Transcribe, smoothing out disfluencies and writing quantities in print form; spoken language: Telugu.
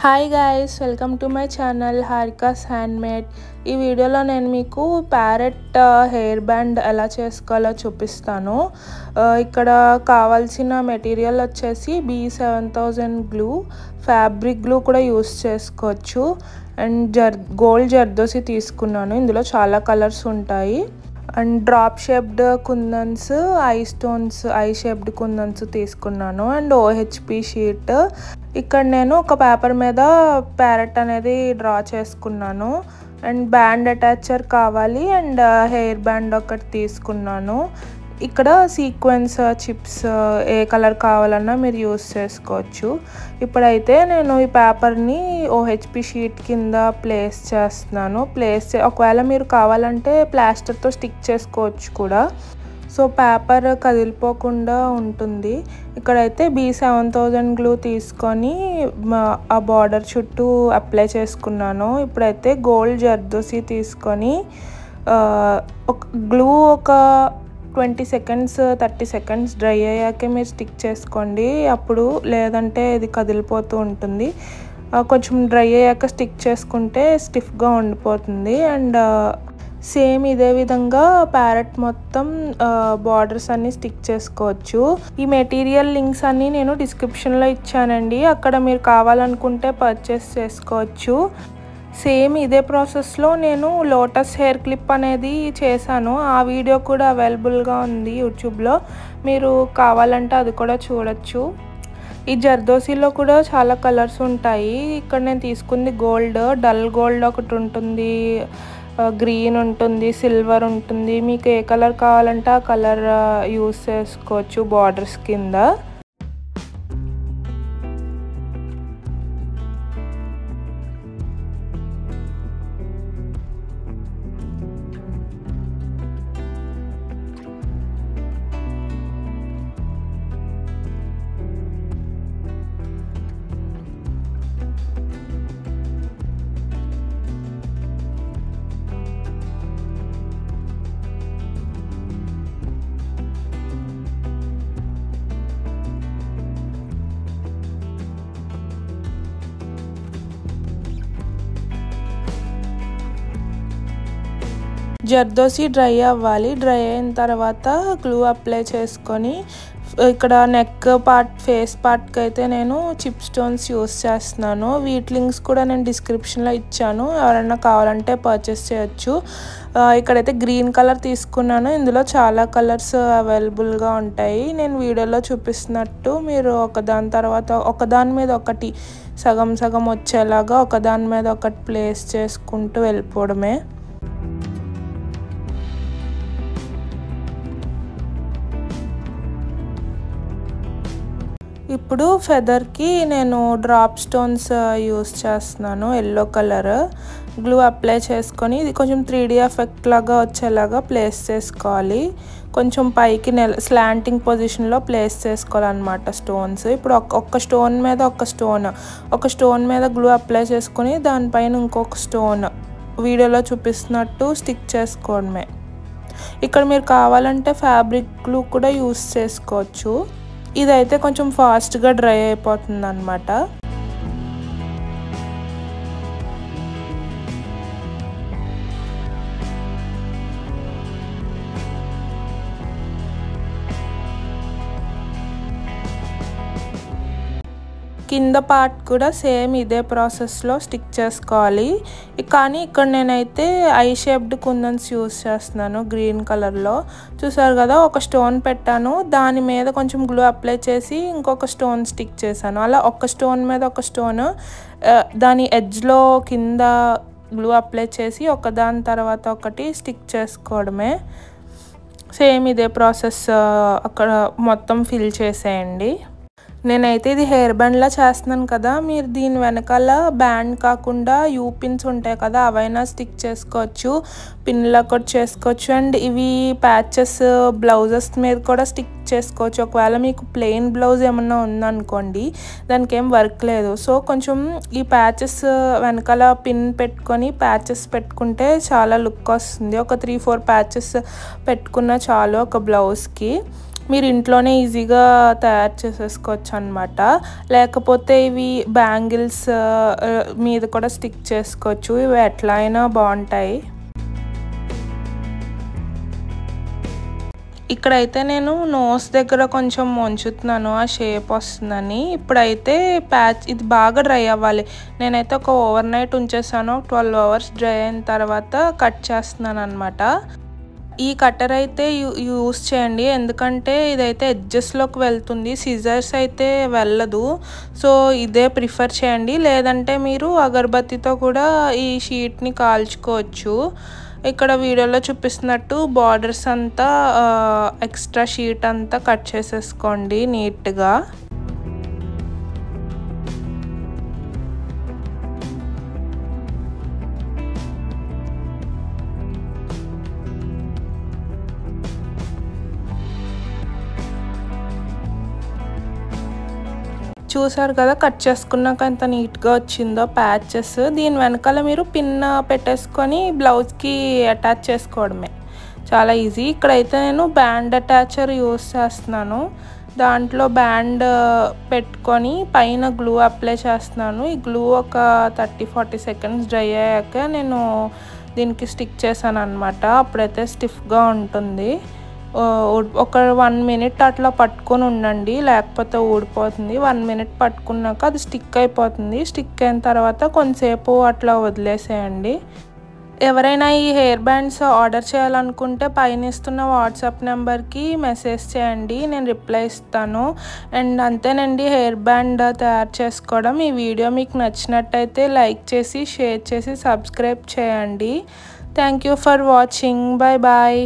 Hi guys, welcome to my channel Harika's handmade. ఈ వీడియోలో నేను మీకు ప్యారెట్ హెయిర్ బ్యాండ్ ఎలా చేసుకోవాలో చూపిస్తాను. ఇక్కడ కావాల్సిన మెటీరియల్ వచ్చేసి B7000 గ్లూ, ఫ్యాబ్రిక్ గ్లూ కూడా యూస్ చేసుకోవచ్చు. అండ్ గోల్డ్ జర్దోసి తీసుకున్నాను. ఇందులో చాలా కలర్స్ ఉంటాయి. And drop shaped kundans, I shaped kundans తీసుకున్నాను. And OHP sheet. ఇక్కడ నేను ఒక పేపర్ మీద ప్యారెట్ అనేది డ్రా చేసుకున్నాను. అండ్ బ్యాండ్ అటాచర్ కావాలి. అండ్ హెయిర్ బ్యాండ్ ఒకటి తీసుకున్నాను. ఇక్కడ సీక్వెన్స్ చిప్స్ ఏ కలర్ కావాలన్నా మీరు యూస్ చేసుకోవచ్చు. ఇప్పుడైతే నేను ఈ పేపర్ని OHP షీట్ కింద ప్లేస్ చేస్తున్నాను. ఒకవేళ మీరు కావాలంటే ప్లాస్టర్తో స్టిక్ చేసుకోవచ్చు కూడా. సో పేపర్ కదిలిపోకుండా ఉంటుంది. ఇక్కడైతే B7000 గ్లూ తీసుకొని ఆ బార్డర్ చుట్టూ అప్లై చేసుకున్నాను. ఇప్పుడైతే గోల్డ్ జర్దోసి తీసుకొని గ్లూ ఒక 20 సెకండ్స్ 30 సెకండ్స్ డ్రై అయ్యాకే మీరు స్టిక్ చేసుకోండి. అప్పుడు లేదంటే ఇది కదిలిపోతూ ఉంటుంది. కొంచెం డ్రై అయ్యాక స్టిక్ చేసుకుంటే స్టిఫ్గా ఉండిపోతుంది. అండ్ సేమ్ ఇదే విధంగా ప్యారెట్ మొత్తం బార్డర్స్ అన్ని స్టిక్ చేసుకోవచ్చు. ఈ మెటీరియల్ లింక్స్ అన్నీ నేను డిస్క్రిప్షన్లో ఇచ్చానండి. అక్కడ మీరు కావాలనుకుంటే పర్చేస్ చేసుకోవచ్చు. సేమ్ ఇదే ప్రాసెస్లో నేను లోటస్ హెయిర్ క్లిప్ అనేది చేశాను. ఆ వీడియో కూడా అవైలబుల్గా ఉంది యూట్యూబ్లో. మీరు కావాలంటే అది కూడా చూడొచ్చు. ఈ జర్దోసిలో కూడా చాలా కలర్స్ ఉంటాయి. ఇక్కడ నేను తీసుకుంది గోల్డ్, డల్ గోల్డ్ ఒకటి ఉంటుంది, గ్రీన్ ఉంటుంది, సిల్వర్ ఉంటుంది. మీకు ఏ కలర్ కావాలంటే ఆ కలర్ యూస్ చేసుకోవచ్చు బార్డర్స్ కింద. జర్దోసి డ్రై అవ్వాలి. డ్రై అయిన తర్వాత గ్లూ అప్లై చేసుకొని ఇక్కడ నెక్ పార్ట్, ఫేస్ పార్ట్కి అయితే నేను చిప్ స్టోన్స్ యూస్ చేస్తున్నాను. వీటి లింక్స్ కూడా నేను డిస్క్రిప్షన్లో ఇచ్చాను. ఎవరైనా కావాలంటే పర్చేస్ చేయొచ్చు. ఇక్కడైతే గ్రీన్ కలర్ తీసుకున్నాను. ఇందులో చాలా కలర్స్ అవైలబుల్గా ఉంటాయి. నేను వీడియోలో చూపిస్తున్నట్టు మీరు ఒకదాని తర్వాత ఒకదాని మీద ఒకటి సగం సగం వచ్చేలాగా ఒకదాని మీద ఒకటి ప్లేస్ చేసుకుంటూ వెళ్ళిపోవడమే. ఇప్పుడు ఫెదర్కి నేను డ్రాప్ స్టోన్స్ యూస్ చేస్తున్నాను. ఎల్లో కలర్ గ్లూ అప్లై చేసుకొని ఇది కొంచెం 3D ఎఫెక్ట్ లాగా వచ్చేలాగా ప్లేస్ చేసుకోవాలి. కొంచెం పైకి స్లాంటింగ్ పొజిషన్లో ప్లేస్ చేసుకోవాలన్నమాట స్టోన్స్. ఇప్పుడు ఒక స్టోన్ మీద ఒక స్టోన్ మీద గ్లూ అప్లై చేసుకొని దానిపైన ఇంకొక స్టోన్ వీడియోలో చూపిస్తున్నట్టు స్టిక్ చేసుకోవడమే. ఇక్కడ మీరు కావాలంటే ఫ్యాబ్రిక్ గ్లూ కూడా యూస్ చేసుకోవచ్చు. ఇదైతే కొంచెం ఫాస్ట్గా డ్రై అయిపోతుంది అన్నమాట. కింద పార్ట్ కూడా సేమ్ ఇదే ప్రాసెస్లో స్టిక్ చేసుకోవాలి. కానీ ఇక్కడ నేనైతే ఐ షేప్డ్ కుందన్స్ యూస్ చేస్తున్నాను గ్రీన్ కలర్లో. చూసారు కదా, ఒక స్టోన్ పెట్టాను, దాని మీద కొంచెం గ్లూ అప్లై చేసి ఇంకొక స్టోన్ స్టిక్ చేశాను. అలా ఒక స్టోన్ మీద ఒక స్టోన్ దాని ఎడ్జ్లో కింద గ్లూ అప్లై చేసి ఒకదాని తర్వాత ఒకటి స్టిక్ చేసుకోవడమే. సేమ్ ఇదే ప్రాసెస్ అక్కడ మొత్తం ఫిల్ చేసేయండి. నేనైతే ఇది హెయిర్ బ్యాండ్లా చేస్తున్నాను కదా, మీరు దీని వెనకాల బ్యాండ్ కాకుండా యూ పిన్స్ ఉంటాయి కదా, అవైనా స్టిక్ చేసుకోవచ్చు, పిన్లా కూడా చేసుకోవచ్చు. అండ్ ఇవి ప్యాచెస్ బ్లౌజెస్ మీద కూడా స్టిక్ చేసుకోవచ్చు. ఒకవేళ మీకు ప్లెయిన్ బ్లౌజ్ ఏమన్నా ఉందనుకోండి, దానికి ఏం వర్క్ లేదు. సో కొంచెం ఈ ప్యాచెస్ వెనకాల పిన్ పెట్టుకొని ప్యాచెస్ పెట్టుకుంటే చాలా లుక్ వస్తుంది. ఒక 3-4 ప్యాచెస్ పెట్టుకున్న చాలు ఒక బ్లౌజ్కి. మీరు ఇంట్లోనే ఈజీగా తయారు చేసేసుకోవచ్చు అన్నమాట. లేకపోతే ఇవి బ్యాంగిల్స్ మీద కూడా స్టిక్ చేసుకోవచ్చు. ఇవి ఎట్లా అయినా బాగుంటాయి. ఇక్కడైతే నేను నోస్ దగ్గర కొంచెం వంచుతున్నాను, ఆ షేప్ వస్తుందని. ఇప్పుడైతే ప్యాచ్ ఇది బాగా డ్రై అవ్వాలి. నేనైతే ఒక ఓవర్ నైట్ ఉంచేసాను. 12 అవర్స్ డ్రై అయిన తర్వాత కట్ చేస్తున్నాను అనమాట. ఈ కట్టర్ అయితే యూస్ చేయండి, ఎందుకంటే ఇదైతే ఎడ్జెస్లోకి వెళ్తుంది, సిజర్స్ అయితే వెళ్ళదు. సో ఇదే ప్రిఫర్ చేయండి. లేదంటే మీరు అగరబత్తితో కూడా ఈ షీట్ని కాల్చుకోవచ్చు. ఇక్కడ వీడియోలో చూపిస్తున్నట్టు బార్డర్స్ అంతా ఎక్స్ట్రా షీట్ అంతా కట్ చేసేసుకోండి నీట్గా. చూసారు కదా కట్ చేసుకున్నాక ఎంత నీట్గా వచ్చిందో ప్యాచెస్. దీని వెనకాల మీరు పిన్ పెట్టేసుకొని బ్లౌజ్కి అటాచ్ చేసుకోవడమే, చాలా ఈజీ. ఇక్కడైతే నేను బ్యాండ్ అటాచర్ యూస్ చేస్తున్నాను. దాంట్లో బ్యాండ్ పెట్టుకొని పైన గ్లూ అప్లై చేస్తున్నాను. ఈ గ్లూ ఒక 30-40 సెకండ్స్ డ్రై అయ్యాక నేను దీనికి స్టిక్ చేశాను అనమాట. అప్పుడైతే స్టిఫ్గా ఉంటుంది. ఒక 1 మినిట్ అట్లా పట్టుకొని ఉండండి, లేకపోతే ఊడిపోతుంది. 1 మినిట్ పట్టుకున్నాక అది స్టిక్ అయిపోతుంది. స్టిక్ అయిన తర్వాత కొంతసేపు అట్లా వదిలేసేయండి. ఎవరైనా ఈ హెయిర్ బ్యాండ్స్ ఆర్డర్ చేయాలనుకుంటే పైన ఇస్తున్న వాట్సాప్ నెంబర్కి మెసేజ్ చేయండి, నేను రిప్లై ఇస్తాను. అండ్ అంతేనండి హెయిర్ బ్యాండ్ తయారు చేసుకోవడం. ఈ వీడియో మీకు నచ్చినట్టయితే లైక్ చేసి, షేర్ చేసి, సబ్స్క్రైబ్ చేయండి. Thank you for watching. Bye bye.